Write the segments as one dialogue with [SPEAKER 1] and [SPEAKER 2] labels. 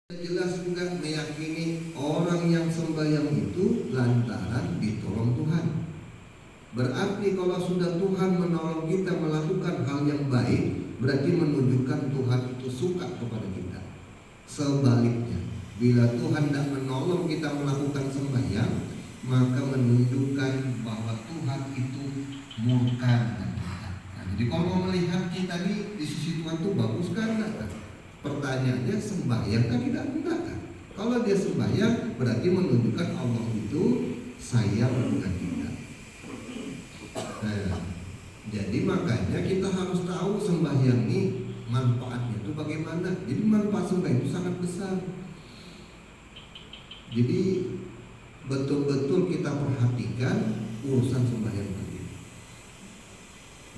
[SPEAKER 1] Jelas juga meyakini orang yang sembahyang itu lantaran ditolong Tuhan. Berarti kalau sudah Tuhan menolong kita melakukan hal yang baik, berarti menunjukkan Tuhan itu suka kepada kita. Sebaliknya, bila Tuhan tidak menolong kita melakukan sembahyang, maka menunjukkan bahwa Tuhan itu murka dengan kita. Nah, jadi kalau mau melihat kita di sisi Tuhan itu bagus kan? Pertanyaannya, sembahyang kan tidak enggak kan? Kalau dia sembahyang berarti menunjukkan Allah itu sayang dengan kita. Nah, jadi makanya kita harus tahu sembahyang ini manfaatnya itu bagaimana. Jadi manfaat sembahyang itu sangat besar. Jadi betul-betul kita perhatikan urusan sembahyang tadi.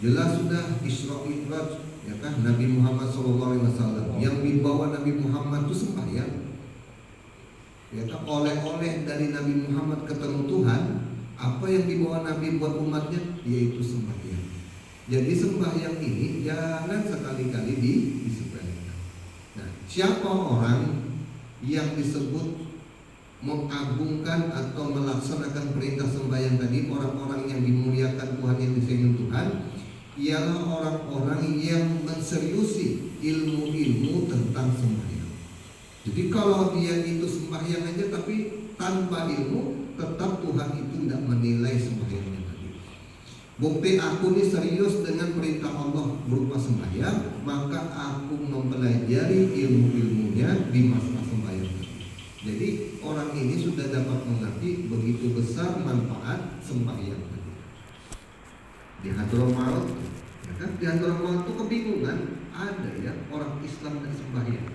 [SPEAKER 1] Jelas sudah Isra Mi'raj, ya kan, Nabi Muhammad SAW yang dibawa Nabi Muhammad itu sembahyang, ya kan, oleh-oleh dari Nabi Muhammad ketemu Tuhan. Apa yang dibawa Nabi buat umatnya, yaitu sembahyang. Jadi sembahyang ini jangan sekali-kali disepelekan. Nah, siapa orang yang disebut mengagungkan atau melaksanakan perintah sembahyang tadi, orang-orang yang dimuliakan Tuhan, yang disayang Tuhan, ialah orang-orang yang menseriusi ilmu-ilmu tentang sembahyang. Jadi kalau dia itu sembahyang aja tapi tanpa ilmu, tetap Tuhan itu tidak menilai sembahyangnya tadi. Bukti aku ini serius dengan perintah Allah berupa sembahyang, maka aku mempelajari ilmu-ilmunya di masa sembahyang tadi. Jadi orang ini sudah dapat mengerti begitu besar manfaat sembahyang tadi. Di Hadramaut, ya kan? Di Hadramaut itu kebingungan, ada ya orang Islam dan sembahyang.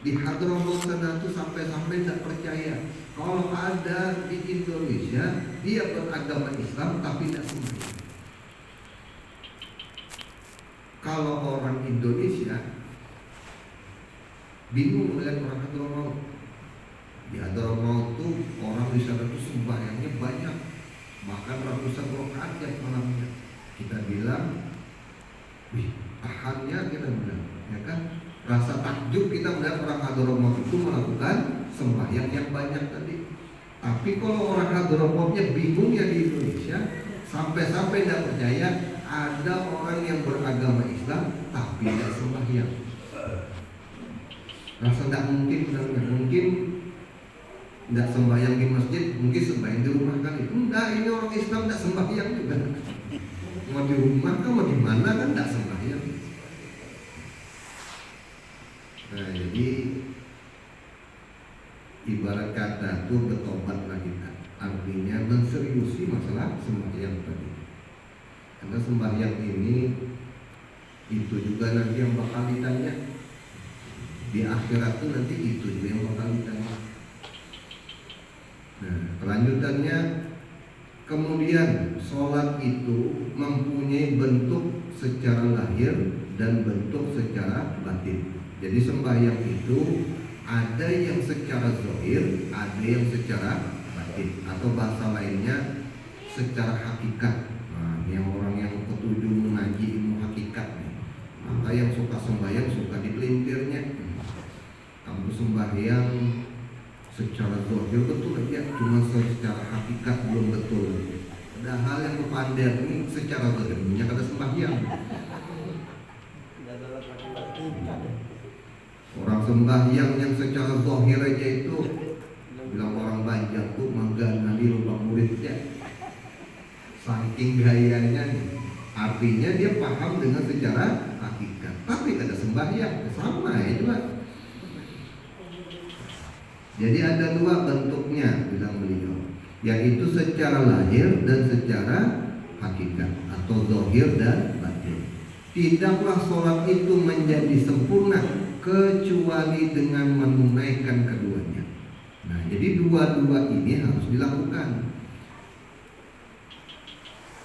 [SPEAKER 1] Di Hadramaut sana tuh sampai-sampai tidak percaya kalau ada di Indonesia dia beragama Islam tapi tidak sembahyang. Kalau orang Indonesia bingung melihat orang Hadramaut. Di Hadramaut tuh orang di sana tuh sembahyangnya banyak, bahkan ratusan rakaat tiap malamnya. Kita bilang, wih, tahannya kita bilang, ya kan? Rasa takjub kita melihat orang Hadramaut itu melakukan sembahyang yang banyak tadi. Tapi kalau orang Hadramautnya bingungnya di Indonesia, sampai-sampai tidak percaya ada orang yang beragama Islam tapi tidak sembahyang. Rasa tidak mungkin, mungkin tidak sembahyang di masjid, mungkin sembahyang di rumah kali. Enggak, ini orang Islam tidak sembahyang juga. Mau di rumah kan, mau di mana kan tidak sembahyang. Nah, jadi ibarat kata itu bertobatlah kita. Artinya menseriusi masalah sembahyang tadi. Karena sembahyang ini itu juga nanti yang bakal ditanya. Di akhirat itu nanti itu juga yang bakal ditanya. Nah, kelanjutannya, kemudian sholat itu mempunyai bentuk secara lahir dan bentuk secara batin. Jadi sembahyang itu ada yang secara zahir, ada yang secara batin, atau bahasa lainnya secara hakikat. Nah, yang orang yang ketujuh mengaji ilmu hakikat nih. Maka yang suka sembahyang suka dipelintirnya. Kamu sembahyang secara zahir betul aja, cuma secara hakikat belum betul. Padahal yang berpandai ini secara zahirnya kata sembahyang. Orang sembahyang yang secara zahir aja itu, bilang orang Banjar tuh menggana di lubang muridnya. Saking gayanya nih. Artinya dia paham dengan secara hakikat, tapi ada sembahyang sama ya juga. Jadi ada dua bentuknya, bilang beliau, yaitu secara lahir dan secara hakikat, atau zahir dan batin. Tidaklah sholat itu menjadi sempurna kecuali dengan menunaikan keduanya. Nah, jadi dua-dua ini harus dilakukan,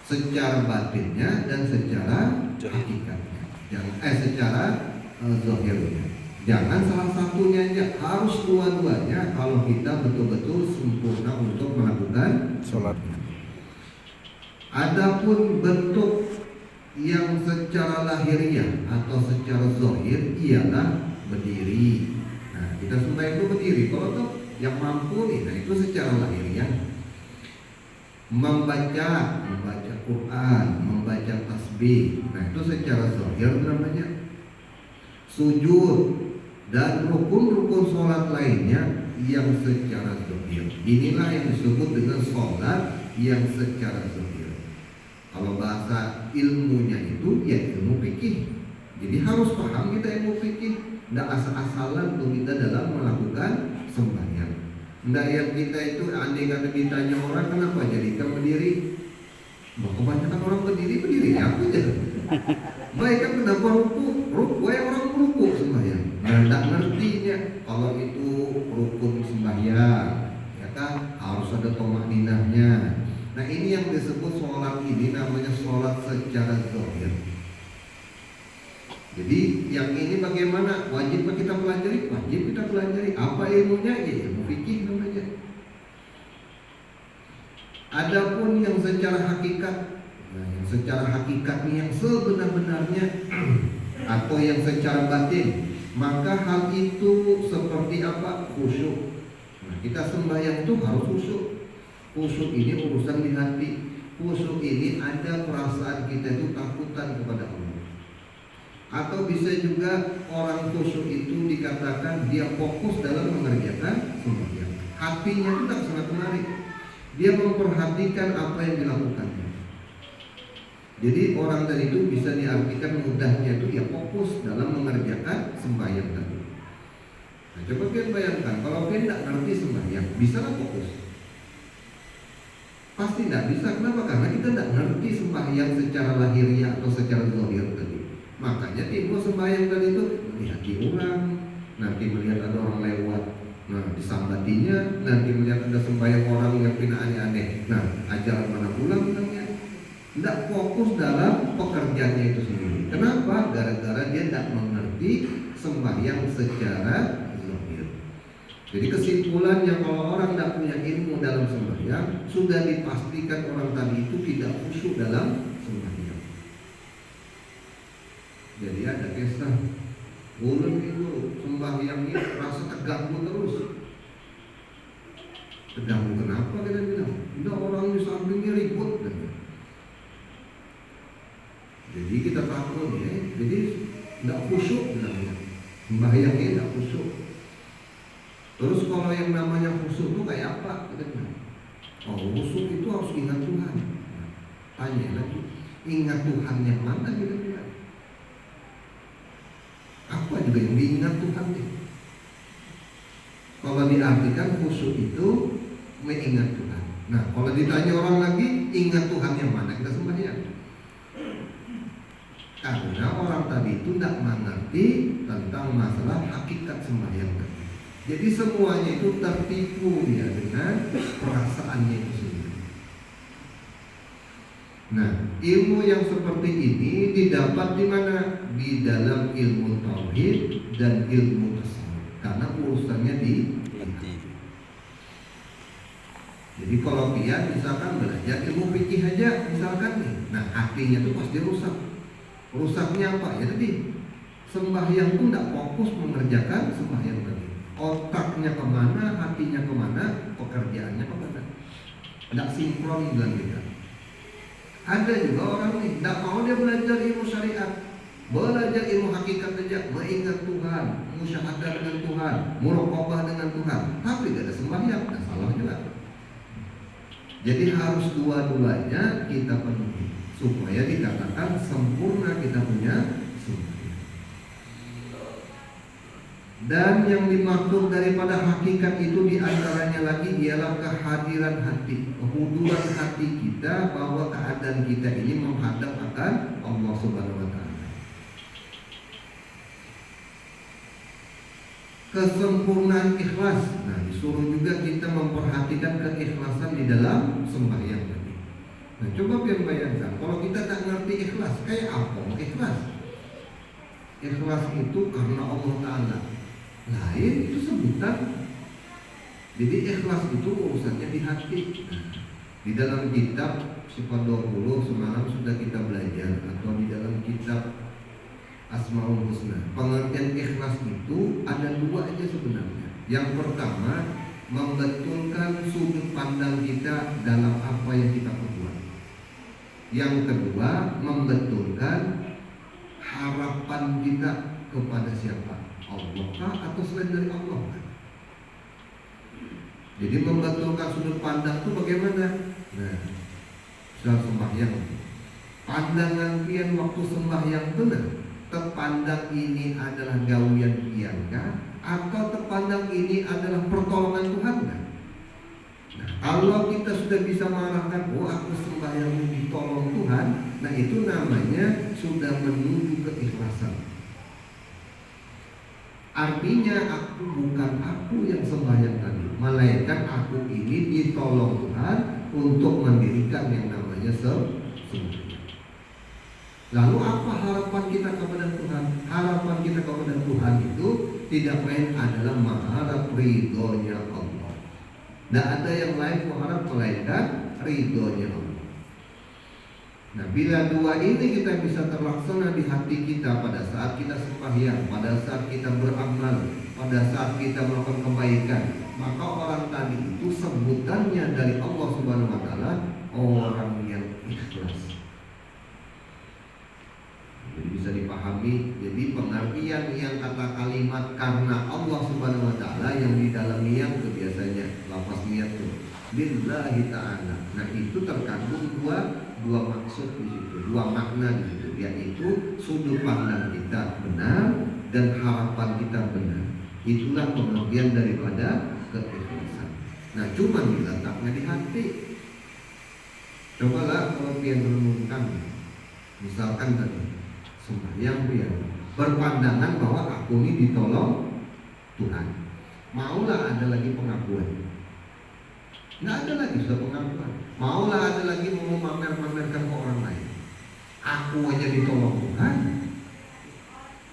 [SPEAKER 1] secara batinnya dan secara hakikatnya, secara zahirnya. Jangan salah satunya aja, harus dua-duanya kalau kita betul-betul sempurna untuk melakukan sholatnya. Adapun bentuk yang secara lahiriah atau secara zahir ialah berdiri. Nah, kita kita sembahyang itu berdiri. Kalau tuh yang mampu nih, nah itu secara lahiriah membaca Quran, membaca tasbih. Nah itu secara zahir namanya sujud, dan rukun-rukun sholat lainnya yang secara zahir. Inilah yang disebut dengan sholat yang secara zahir. Kalau bahasa ilmunya itu ya ilmu fikih. Jadi harus paham kita ilmu fikih. Tidak asal-asalan untuk kita dalam melakukan sembahyang. Tidak yang kita itu andai kata ditanya orang kenapa jadikan berdiri. Kebanyakan orang berdiri apa aja. Baik kan kenapa ruku yang orang ruku sembahyang. Nah, tidak ngertinya kalau itu rukun sembahyang, ya kan harus ada tomakninahnya. Nah ini yang disebut sholat ini namanya sholat secara zahir. Jadi yang ini bagaimana? Wajib kita pelajari? Wajib kita pelajari. Apa ilmunya? Ya ilmu fikih namanya. Adapun yang secara hakikat, nah yang secara hakikat ini yang sebenar-benarnya atau yang secara batin, maka hal itu seperti apa? Khusyuk. Nah kita sembahyang itu harus khusyuk. Khusyuk ini urusan di hati. Khusyuk ini ada perasaan kita itu takutan kepada Allah. Atau bisa juga orang khusyuk itu dikatakan dia fokus dalam mengerjakan sembahyang. Hatinya itu tak sangat menarik. Dia memperhatikan apa yang dilakukannya. Jadi orang tadi itu bisa diartikan mudahnya itu ya fokus dalam mengerjakan sembahyang tadi. Nah, coba kalian bayangkan kalau kalian tidak ngerti sembahyang, bisa lah fokus? Pasti tidak bisa. Kenapa? Karena kita tidak ngerti sembahyang secara lahiriah atau secara zahir tadi. Makanya timbul sembahyang tadi itu melihat orang, nanti melihat ada orang lewat, nah disambatinya, nanti melihat ada sembahyang orang yang pindah aneh-aneh. Nah ajaran mana pulang bilangnya? Tidak fokus dalam pekerjaannya itu sendiri. Kenapa? Gara-gara dia tidak mengerti sembahyang secara zahir. Jadi kesimpulannya kalau orang tidak punya ilmu dalam sembahyang, sudah dipastikan orang tadi itu tidak khusyuk dalam sembahyang. Jadi ada kisah ulun itu sembahyangnya rasa terganggu terus. Terganggu kenapa kita bilang? Tidak orang di sampingnya ribut. Jadi kita takut ya. Jadi tidak khusyuk bilangnya. Sembahyangnya tidak khusyuk. Terus kalau yang namanya khusyuk itu kayak apa? Kita bilang, oh khusyuk itu harus ingat Tuhan. Nah, tanya lagi, ingat Tuhan yang mana kita bilang? Apa juga yang diingat Tuhan nih? Kalau diartikan khusyuk itu mengingat Tuhan. Nah kalau ditanya orang lagi, ingat Tuhan yang mana kita sembahyang? Karena orang tadi itu tidak mengerti tentang masalah hakikat sembahyang tadi. Jadi semuanya itu tertipu ya dengan perasaannya itu sendiri. Nah, ilmu yang seperti ini didapat di mana? Di dalam ilmu tauhid dan ilmu tasawuf. Karena urusannya di hati. Jadi kalau dia misalkan belajar ilmu fikih aja misalkan nih, nah hatinya tuh pasti rusak. Rusaknya apa? Ya tadi sembahyang pun tidak fokus mengerjakan sembahyang tadi. Otaknya kemana, hatinya kemana, pekerjaannya kemana? Tidak sinkron dengan kita. Ada juga orang nih, tidak mau dia belajar ilmu syariat, belajar ilmu hakikat saja, mengingat Tuhan, musyahadah dengan Tuhan, muraqabah dengan Tuhan, tapi tidak ada sembahyang, nah salah jelas. Jadi harus dua-duanya kita penuhi supaya dikatakan sempurna kita punya sembahyang. Dan yang dimaksud daripada hakikat itu diantaranya lagi ialah kehadiran hati, kehuduran hati kita bahwa keadaan kita ini menghadap akan Allah Subhanahu Wa Taala. Kesempurnaan ikhlas. Nah, disuruh juga kita memperhatikan keikhlasan di dalam sembahyang tadi. Nah, coba bayangkan kalau kita tak ngerti ikhlas, kayak apa ikhlas? Ikhlas itu karena Allah Taala. Lain itu sebutan. Jadi ikhlas itu urusannya di hati. Di dalam kitab Sifat 20 semalam sudah kita belajar, atau di dalam kitab Asmaul Husna, pengertian ikhlas itu ada dua aja sebenarnya. Yang pertama, membetulkan sudut pandang kita dalam apa yang kita perbuat. Yang kedua, membetulkan harapan kita kepada siapa? Allah kah atau selain dari Allah? Jadi membetulkan sudut pandang itu bagaimana? Nah, soal sembahyang, pandangan pian waktu sembahyang benar, terpandang ini adalah gawian pian kah? Atau terpandang ini adalah pertolongan Tuhan kan? Nah, kalau kita sudah bisa mengarahkan, oh aku sembahyang ditolong Tuhan, nah itu namanya sudah menuju keikhlasan. Artinya bukan aku yang sembahyang tadi, melainkan aku ini ditolong Tuhan untuk mendirikan yang namanya sembahyang. Lalu apa harapan kita kepada Tuhan? Harapan kita kepada Tuhan itu tidak lain adalah mengharap ridhonya Allah. Tidak ada yang lain mengharap melainkan ridhonya Allah. Nah, bila dua ini kita bisa terlaksana di hati kita pada saat kita sembahyang, pada saat kita beramal, pada saat kita melakukan kebaikan, maka orang tadi itu sebutannya dari Allah Subhanahu wa taala orang yang ikhlas. Jadi bisa dipahami, jadi pengertian yang kata kalimat karena Allah Subhanahu wa taala yang di dalam niat itu biasanya lafaz niat itu lillahi ta'ala. Nah, itu terkandung dua maksud di situ, dua makna di situ, yaitu sudut pandang kita benar dan harapan kita benar. Itulah pengertian daripada keikhlasan. Nah, cuma diletaknya di hati. Cobalah kalau pian renungkan, misalkan tadi sembahyang dia berpandangan bahwa aku ini ditolong Tuhan. Maulah ada lagi pengakuan. Nggak ada lagi sudah pengakuan. Maulah ada lagi mau mamerkan ke orang lain. Aku aja ditolong Tuhan.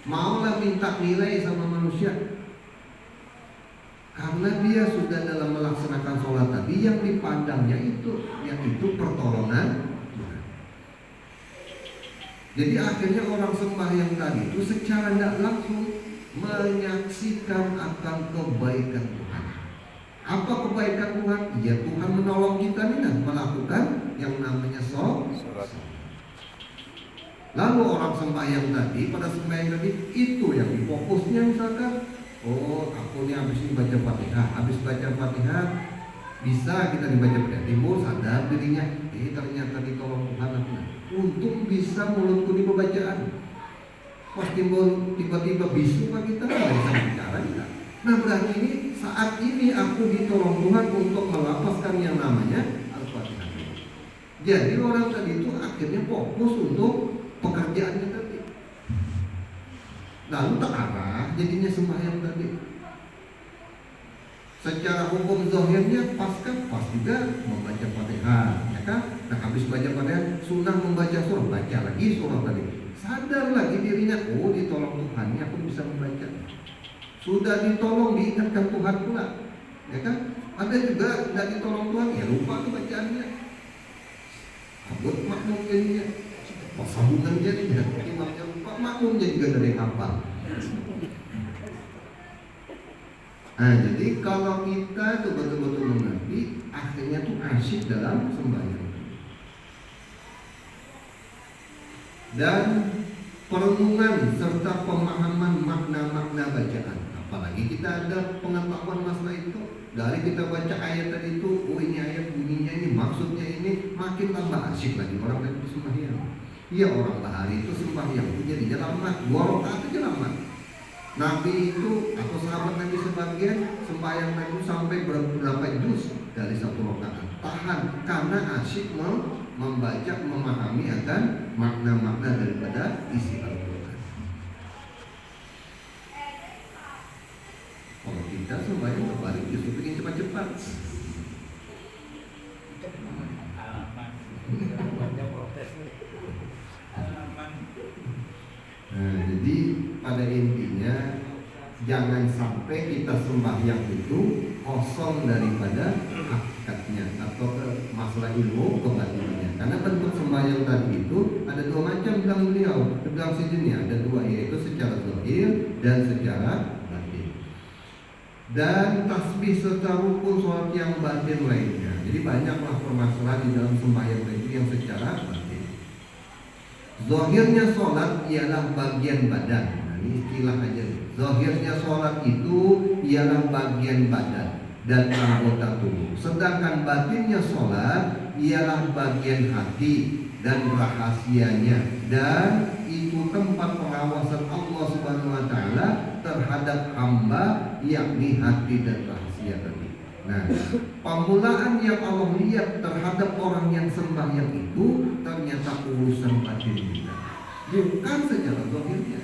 [SPEAKER 1] Maulah minta nilai sama manusia. Karena dia sudah dalam melaksanakan sholat tadi yang dipandangnya itu, yang itu pertolongan. Jadi akhirnya orang sembahyang tadi itu secara tidak langsung menyaksikan akan kebaikan Tuhan. Apa kebaikan Tuhan? Ya Tuhan menolong kita nih dan melakukan yang namanya sholat. Lalu orang sembahyang tadi, pada sembahyang tadi itu yang difokusnya misalkan, oh aku ini habis ini baca Fatihah, habis baca Fatihah bisa kita dibaca Fatihah, timbul sadar dirinya, ternyata ditolong Tuhan aku. Untung bisa mulutku di pembacaan. Pas timbul tiba-tiba bisu pak kita nggak bisa bicara kita. Nah berarti ini saat ini aku ditolong Tuhan untuk melafazkan yang namanya Al-Fatihah. Jadi orang tadi itu akhirnya fokus untuk pekerjaannya tadi. Lalu terarah jadinya sembahyang tadi. Secara hukum zahirnya pas juga membaca Fatihah, ya kan? Nah habis baca Fatihah, sunnah membaca surah, baca lagi surah tadi. Sadar lagi dirinya, oh ditolong Tuhan, ini aku bisa membaca. Sudah ditolong, diingatkan Tuhan pula, ya kan? Ada juga tidak ditolong Tuhan, ya lupa tuh bacaannya. Abot makmum jadinya, sambungan jadinya, imamnya lupa, makmumnya juga dari hafal. Nah, jadi kalau kita tuh betul-betul mengerti, akhirnya tuh asyik dalam sembahyang. Dan perenungan serta pemahaman makna-makna bacaan. Apalagi kita ada pengetahuan masalah itu. Dari kita baca ayat tadi itu, oh ini ayat bunyinya ini, maksudnya ini, makin tambah asyik lagi orang itu sembahyang. Iya orang bahari itu sembahyang itu jadinya lama, 2 rakaat aja lama. Nabi itu atau sahabat Nabi sebagian sembahyang Nabi sampai berapa juz dari 1 rakaat. Tahan karena asyik membaca, memahami akan makna-makna daripada isi Al-Quran. Kalau kita sembahyang berbalik justru ingin cepat-cepat. Nah, jadi pada intinya jangan sampai kita sembahyang itu kosong daripada hakikatnya atau masalah ilmu kebatinannya. Karena bentuk sembahyang tadi itu ada 2 macam bilang beliau. Bilang sini ada 2, yaitu secara zahir dan secara batin. dan tasbih serta rukun sholat yang batin lainnya. Jadi banyaklah permasalahan di dalam sembahyang itu yang secara batin. Zahirnya sholat ialah bagian badan. Nah, ini istilah aja. Zahirnya sholat itu ialah bagian badan dan anggota tubuh. Sedangkan batinnya sholat ialah bagian hati dan rahasianya, dan itu tempat pengawasan Allah Subhanahu wa taala terhadap hamba, yakni hati dan rahasia tadi. Nah, pemulaan yang Allah lihat terhadap orang yang sembahyang itu ternyata urusan batin kita, bukan secara zahirnya.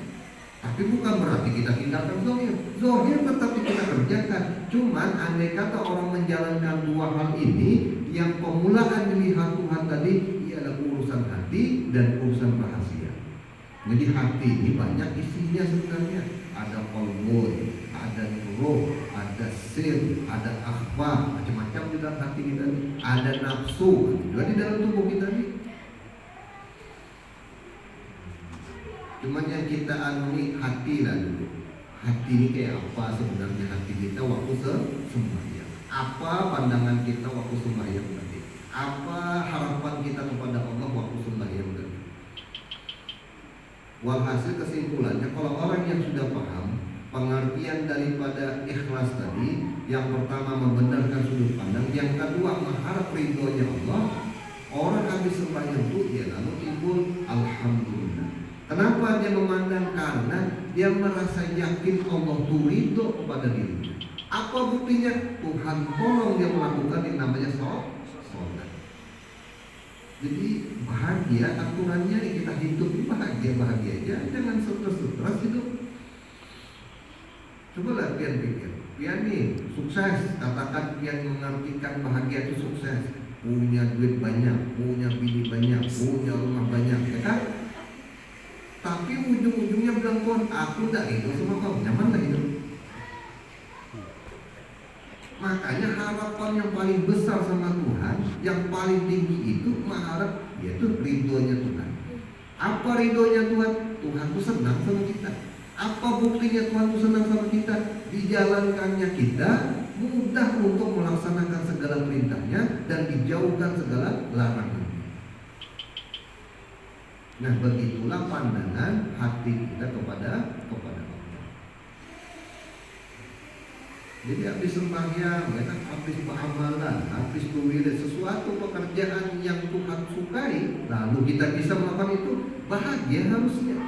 [SPEAKER 1] Tapi bukan berarti kita tinggalkan zahir. Zahir tetap kita kerjakan. Cuman andai kata orang menjalankan dua hal ini, yang pemulaan dilihat Tuhan tadi ialah urusan hati dan urusan rahasia. Jadi hati ini banyak isinya sebenarnya. Ada qalbun, ada nurul, ada sir, ada akhfa, macam-macam di dalam hati kita ini. Ada nafsu, juga di dalam tubuh kita ini. Cuman yang kita anui hati lah dulu. Hati ini kayak apa sebenarnya hati kita waktu sembahyang? Apa pandangan kita waktu sembahyang tadi? Apa harapan kita kepada Allah waktu sembahyang tadi? Walhasil kesimpulannya, kalau orang yang sudah paham pengertian daripada ikhlas tadi, yang pertama membenarkan sudut pandang, yang kedua mengharap ridhonya Allah, orang habis sembahyang itu dia lalu timbul alhamdulillah. Kenapa dia memandang? Karena dia merasa yakin Allah itu ridho kepada dirinya. Apa buktinya? Tuhan tolong dia melakukan yang namanya sholat. Jadi bahagia aturannya kita hidup bahagia aja, jangan stres hidup. Coba lah pian pikir, pian nih sukses, katakan pian mengartikan bahagia itu sukses, punya duit banyak, punya bini banyak, punya rumah banyak, ya kan? Tapi ujung-ujungnya bilang Tuhan, aku tidak hidup sama kau, nyaman tak hidup? Makanya harapan yang paling besar sama Tuhan, yang paling tinggi itu mengharap yaitu ridhonya Tuhan. Apa ridhonya Tuhan? Tuhan itu senang sama kita. Apa buktinya Tuhan itu senang sama kita? Dijalankannya kita mudah untuk melaksanakan segala perintahnya dan dijauhkan segala larangannya. Nah, begitulah pandangan hati kita kepada Allah. Jadi habis sembahyang, ya kan, habis beramalan, habis berwirid, sesuatu pekerjaan yang Tuhan sukai, lalu kita bisa melakukan itu, bahagia harusnya.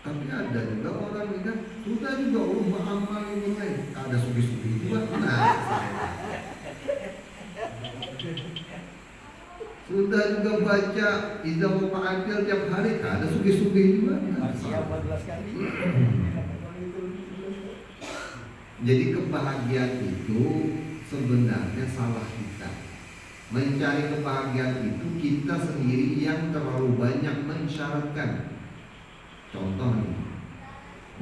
[SPEAKER 1] Tapi ada juga orang yang sudah juga beramal yang lain, ada sugi-sugi juga. Sudah juga baca Iza Muqa'atil tiap hari, ada sugi-sugi juga. Siapa 14 kali. Jadi kebahagiaan itu sebenarnya salah kita. Mencari kebahagiaan itu kita sendiri yang terlalu banyak mensyaratkan. Contoh nih,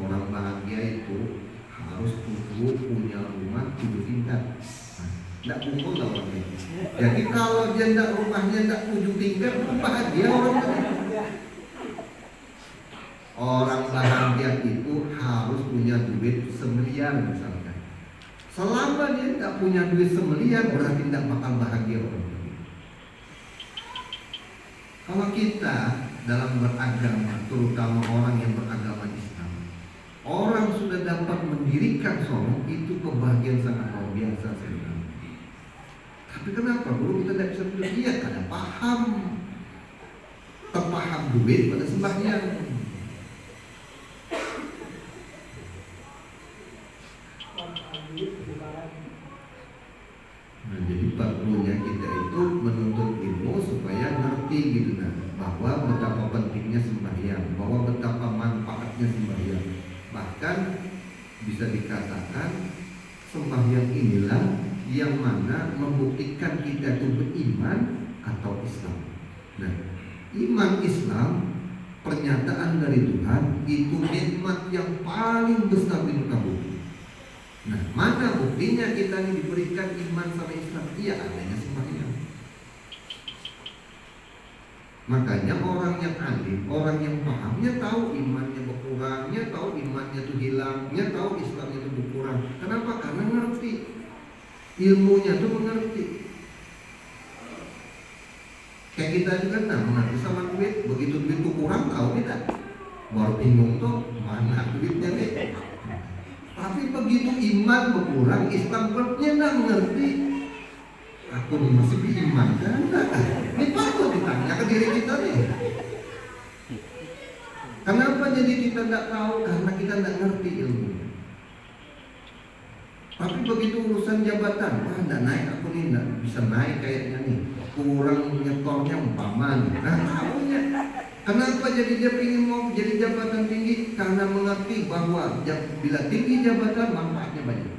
[SPEAKER 1] orang bahagia itu harus punya rumah 7 tingkat. Tidak kumpul lah orang itu. Jadi kalau dia tidak rumahnya tidak 7 tingkat, bahagia orang itu. Orang bahagia itu harus punya duit 1 miliar misalkan. Selama dia tidak punya duit 1 miliar, berarti tidak bakal bahagia orang itu. Kalau kita dalam beragama, terutama orang yang beragama Islam, orang sudah dapat mendirikan sholat, itu kebahagiaan sangat luar biasa sebenarnya. Tapi kenapa guru kita tidak bisa bilang iya? Karena paham, terpaham duit pada sembahyang. Nah, jadi perlunya kita itu menuntut ilmu supaya ngerti gitu bahwa betapa pentingnya sembahyang, bahwa betapa manfaatnya sembahyang. Bahkan bisa dikatakan sembahyang inilah yang mana membuktikan kita itu beriman atau Islam. Nah, iman Islam, pernyataan dari Tuhan, itu nikmat yang paling besar di muka bumi. Nah, mana buktinya kita ini diberikan iman sama Islam? Iya, adanya sembahyang. Makanya orang yang alim, orang yang pahamnya tahu imannya berkurang, tahu imannya itu hilang, tahu Islamnya itu berkurang. Kenapa? Karena ngerti, ilmunya itu mengerti. Kayak kita juga mengerti sama duit, begitu duit itu kurang tahu tidak? Baru bingung tuh mana duitnya nih. Tapi begitu iman berkurang, Islam nggak mengerti. Aku masih beriman kan? Ini patut ditanya ke diri kita nih. Kenapa jadi kita nggak tahu? Karena kita nggak ngerti ilmunya. Tapi begitu urusan jabatan, wah nggak naik aku nih, nggak bisa naik kayaknya nih. Kurang nyetornya umpama nih. Nah tahunya. Kenapa jadi dia ingin mau jadi jabatan tinggi? Karena mengerti bahwa bila tinggi jabatan manfaatnya banyak.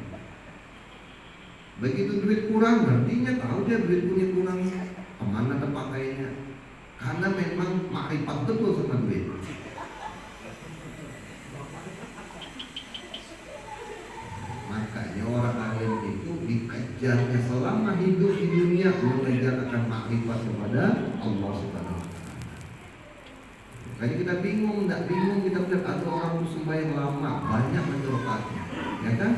[SPEAKER 1] Begitu duit kurang, artinya tahu dia duit punya kurang, kemana terpakainya. Karena memang makrifat betul sama duit. Makanya orang alim itu dikejarnya selama hidup di dunia, mengejar akan makrifat kepada Allah Subhanahu wa Ta'ala. Makanya kita bingung, tidak bingung kita melihat ada orang sembahyang lama, banyak mencerokatnya, ya kan?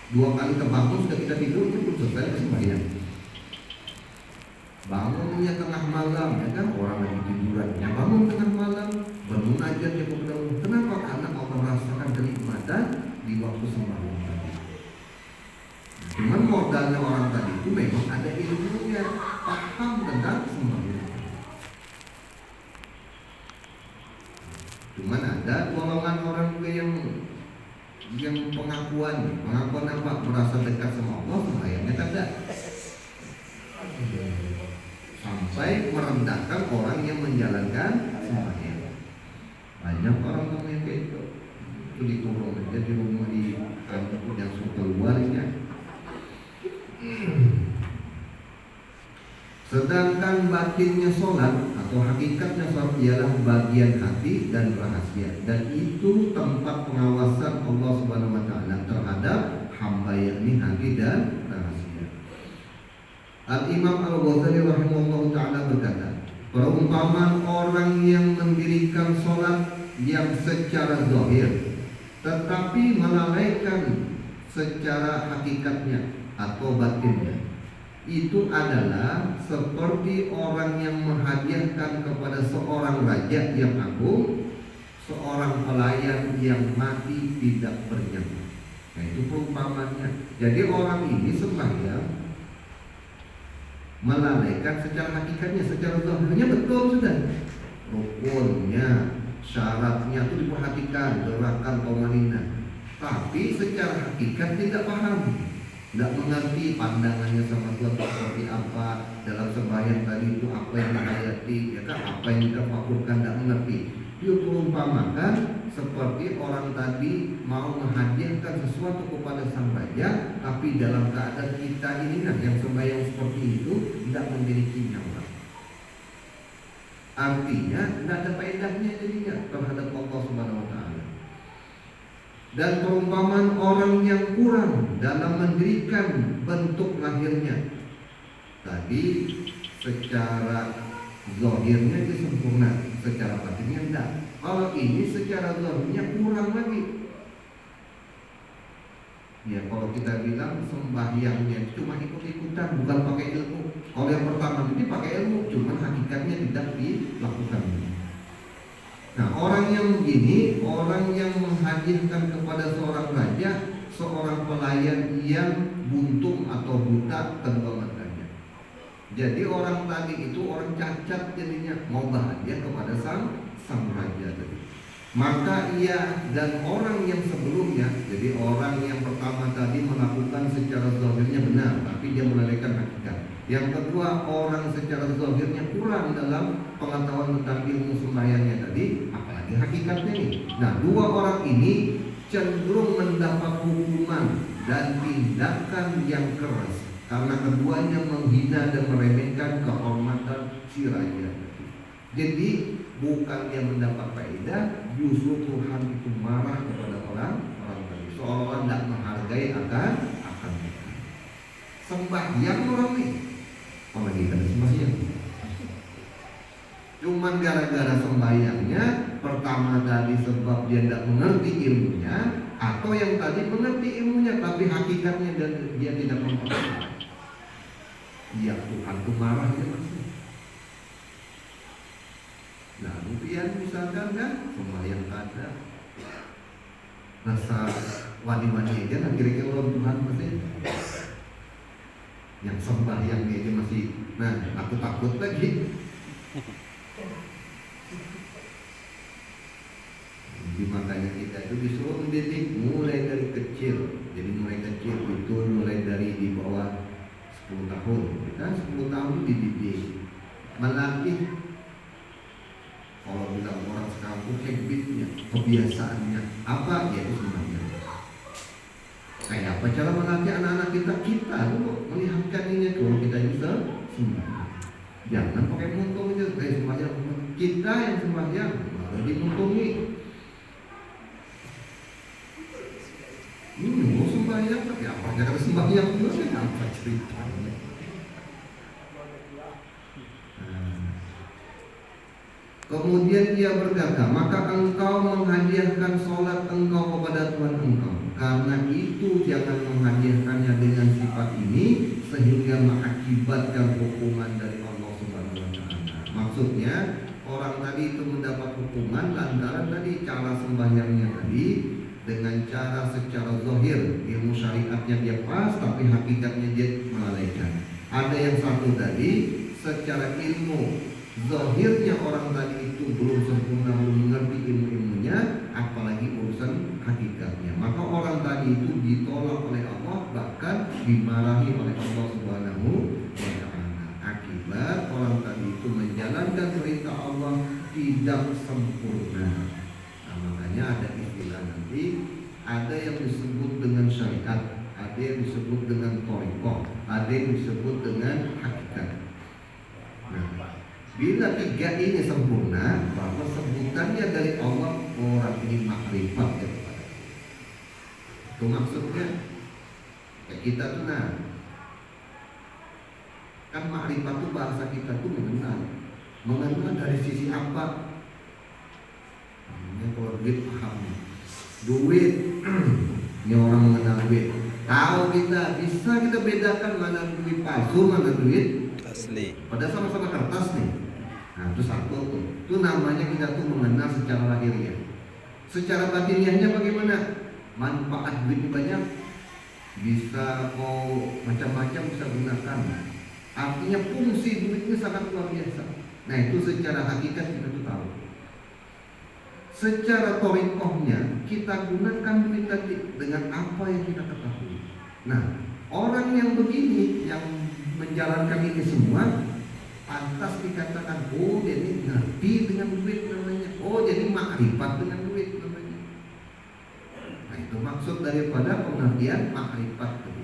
[SPEAKER 1] 2 kali terbangun sudah kita tidur itu belum selesai sembahyang. Bangunnya tengah malam, ya kan? Orang lagi tiduran, yang bangun tengah malam bermunajat kepada Allah. Kenapa? Karena Allah merasakan kenikmatan di waktu sembahyang tadi. Cuman modalnya orang tadi itu memang ada ilmunya, paham tentang sembahyang. Cuman ada golongan orang juga yang pengakuan apa? Merasa dekat sama Allah, sembahyangnya tidak. Sampai merendahkan orang yang menjalankan sembahyang. Banyak orang yang kayak itu dikurung aja di rumah di kantor yang suka keluarnya. Sedangkan batinnya sholat atau hakikatnya sholat ialah bagian hati dan rahasia, dan itu tempat pengawasan Allah Subhanahu wa Ta'ala terhadap hamba, yakni hati dan rahasia. Al-Imam Al-Ghazali rahimahullah ta'ala berkata, perumpamaan orang yang mendirikan sholat yang secara zahir tetapi melalaikan secara hakikatnya atau batinnya, itu adalah seperti orang yang menghadiahkan kepada seorang raja yang agung seorang pelayan yang mati tidak bernyawa. Nah itu perumpamannya. Jadi orang ini sembahyang melalaikan secara hakikatnya, secara zahirnya betul sudah. Rukunnya, syaratnya itu diperhatikan, gerakan komanina. Tapi secara hakikat tidak paham, tidak mengerti pandangannya sama Tuhan seperti apa dalam sembahyang tadi itu, apa yang dihayati, ya kan, apa yang kita fakulkan, tidak mengerti. Dia perumpamakan seperti orang tadi mau menghadiahkan sesuatu kepada sang raja, tapi dalam keadaan kita ini kan yang sembahyang seperti itu tidak memiliki nyawa. Artinya tidak ada faedahnya jadinya terhadap Allah Subhanahu wa Ta'ala. Dan perumpamaan orang yang kurang dalam mendirikan bentuk lahirnya tadi secara zahirnya itu sempurna, secara batinnya tidak. Kalau ini secara zahirnya kurang lagi. Ya kalau kita bilang sembahyangnya cuma ikut-ikutan, bukan pakai ilmu. Kalau yang pertama ini pakai ilmu, cuma hakikatnya tidak dilakukan. Nah orang yang begini, orang yang menghadiahkan kepada seorang raja, seorang pelayan yang buntung atau buta kedua matanya. Jadi orang tadi itu orang cacat jadinya, mau bahagia kepada sang raja tadi. Maka ia dan orang yang sebelumnya, jadi orang yang pertama tadi melakukan secara zahirnya benar, tapi dia melalaikan hakikat. Yang kedua, orang secara zahirnya kurang dalam pengetahuan tentang ilmu sembahyangnya tadi, apalagi hakikatnya nih. Nah, dua orang ini cenderung mendapat hukuman dan tindakan yang keras karena keduanya menghina dan meremehkan kehormatan si raja. Jadi bukan dia mendapat faedah, justru Tuhan itu marah kepada orang tadi, seolah-olah tidak menghargai akan mereka. Sembahyang orang ini, apalagi kita sembahyang. Cuman gara-gara sembahyangnya, pertama tadi sebab dia tidak mengerti ilmunya, atau yang tadi mengerti ilmunya tapi hakikatnya dia tidak memperhatikan. Ya Tuhan tuh marah ya masih. Nah, kemudian misalkan kan sembahyang kada, rasa wani-wani aja, nah kira-kira orang Tuhan masih yang sembahyang aja masih, nah aku takut lagi. Jadi makanya kita itu disuruh mendidik mulai dari kecil. Jadi mulai kecil itu mulai dari di bawah 10 tahun. Kita 10 tahun dididik, melatih. Kalau bilang orang sekampung habitnya, kebiasaannya apa? Yaitu sembahyang. Kayak apa cara melatih anak-anak kita? Kita dulu melihatkan ini kalau kita bisa sembahyang. Jangan pakai muntung aja kayak sembahyang. Kita yang sembahyang malah dimuntungi. Mau sembahyang tapi apa? Jangan sembahyang dulu apa ceritanya? Kemudian dia berkata, maka engkau menghadiahkan sholat engkau kepada Tuhan engkau. Karena itu jangan menghadiahkannya dengan sifat ini, sehingga mengakibatkan hukuman dari Allah Subhanahu wa Ta'ala. Maksudnya orang tadi itu mendapat hukuman lantaran tadi cara sembahyangnya tadi dengan cara secara zahir, ilmu syariatnya dia pas, tapi hakikatnya dia melalaikan. Ada yang satu tadi secara ilmu zahirnya orang tadi itu belum sempurna, belum mengerti ilmu-ilmunya, apalagi urusan hakikatnya. Maka orang tadi itu ditolak oleh Allah, bahkan dimarahi oleh Allah Subhanahu wa Ta'ala. Akibat orang tadi itu menjalankan perintah Allah tidak sempurna. Nah, makanya ada istilah nanti, ada yang disebut dengan syariat, ada yang disebut dengan thariqah, ada yang disebut dengan hakikat. Nah, bila tiga ini sempurna, bahwa sebutannya dari Allah, orang ini makrifat ya kepada Allah. Itu maksudnya. Ya kita tuh kan makrifat itu bahasa kita tuh mengenal dari sisi apa? Namanya kalau duit paham. Duit, ini orang mengenal duit. Tahu kita, bisa kita bedakan mana duit palsu, mana duit asli. Padahal sama-sama kertas nih. Nah itu satu tuh. Itu namanya kita tuh mengenal secara lahiriah. Secara batiniahnya bagaimana? Manfaat duit banyak, bisa mau macam-macam bisa gunakan. Artinya fungsi duit ini sangat luar biasa. Nah itu secara hakikat kita tuh tahu. Secara thariqahnya kita gunakan duit tadi dengan apa yang kita ketahui. Nah orang yang begini, yang menjalankan ini semua, pantas dikatakan, oh jadi ngerti dengan duit namanya, oh jadi makrifat dengan duit namanya. Nah itu maksud daripada pengertian makrifat tadi.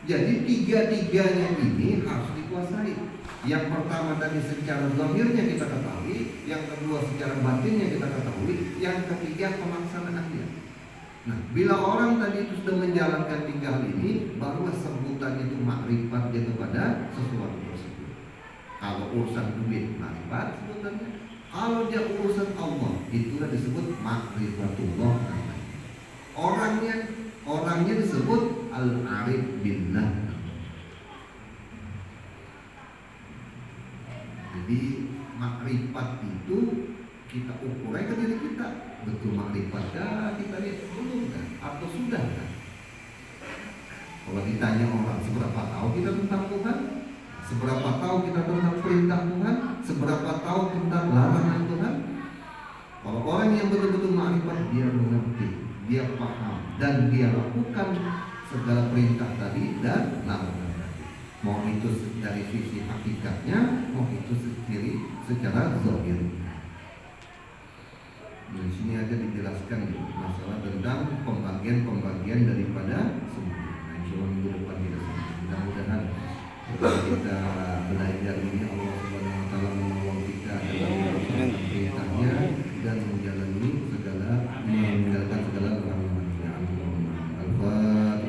[SPEAKER 1] Jadi tiga-tiganya ini harus dikuasai. Yang pertama tadi secara zahirnya kita ketahui, yang kedua secara batinnya kita ketahui, yang ketiga pelaksanaannya. Nah bila orang tadi itu sudah menjalankan tiga hal ini, barulah sebutannya itu makrifat dia kepada sesuatu tersebut. Kalau urusan duit makrifat sebutannya, kalau dia urusan Allah itulah disebut makrifatullah namanya. Orangnya disebut al-arif billah. Jadi makrifat itu kita ukur ke diri kita, betul makrifat dah kita lihat belum kan atau sudah kan? Kalau ditanya orang seberapa tahu kita tentang Tuhan, seberapa tahu kita tentang perintah Tuhan, seberapa tahu tentang larangan Tuhan. Kalau orang yang betul-betul makrifat, dia mengerti, dia paham, dan dia lakukan segala perintah tadi dan larangan tadi. Mau itu dari sisi hakikatnya, mau itu secara zahir. Di sini aja dijelaskan masalah tentang pembagian daripada semua. Nah, insya Allah minggu depan kita mudah-mudahan kita belajar ini Allah